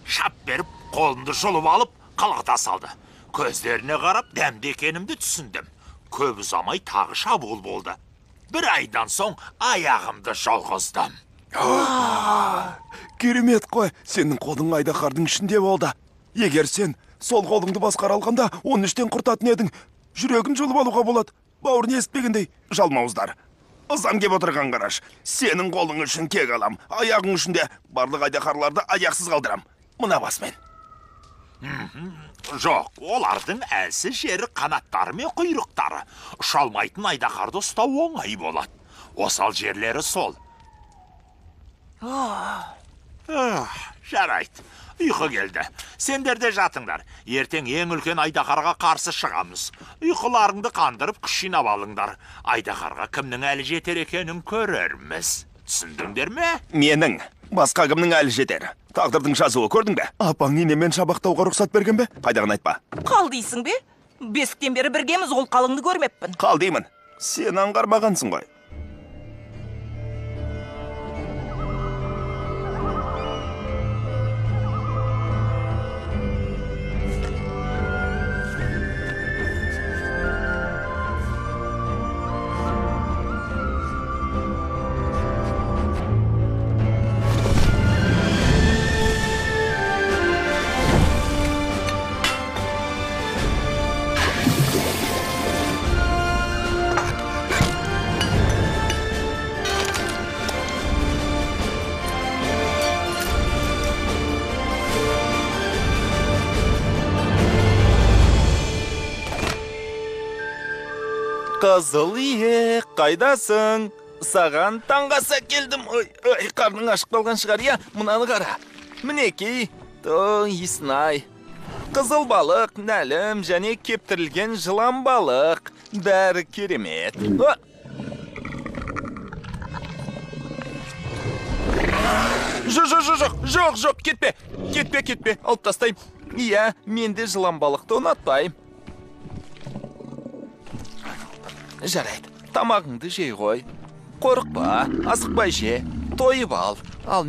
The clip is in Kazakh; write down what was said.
Шап беріп, қолымды жұлып алып, қалғыта салды. Көздеріне қарап, дәмді екенімді түсіндім. Көп ұзамай тағы шабуыл болды. Бір айдан соң аяғымды жолғыздым. Керемет қой, сенің қолың айдаһардың ішінде болды. Егер сен сол қолыңды басқара алғанда, оның іштен құртатын едің, жүрегін жұлып алуға болады. Бауырын естпегендей, жалмауыздар. Ызам кеп отырған қараш. Сенің қолың үшін кек алам, аяғың үшін де барлық айдаһарларды аяқсыз қалдырам. Мына басмен. Жоқ, олардың әлсіз жері қанаттары мен құйрықтары. Ұшалмайтын айдаһарды ұстау оңай болады. Осал жерлері сол. Жарайды. Ұйқы келді. Сендер де жатыңдар. Ертең ең үлкен айдаһарға қарсы шығамыз. Ұйқыларыңды қандырып күш жинап алыңдар. Айдаһарға кімнің әлі жетер екенін көрерміз. Түсіндіңдер ме? Менің. Басқа кімнің әлі жетер. Тағдырдың жазуы көрдің бе? Апаң инемен шабақтауға рұқсат берген бе? Қайдағын айтпа. Қал дейсің бе? Бесіктен бері біргеміз, ол қалыңды көрмеппін. Қал деймін. Сен аңғармағансың ғой. Қызыл иек, қайдасың? Саған таңғаса келдім. Ой, қарның ашып қалған шығар, я? Мұнаны қара. Мінекей, иснай. Қызыл балық, нәлім және кептірілген жылан балық. Бәрі керемет. Жоқ, кетпе, алып тастайым. Иә, мен де жылан балықты ұнатпайым. Жарайды, тамағыңды жей ғой. Қорықпа, асықпай же, тойып ал.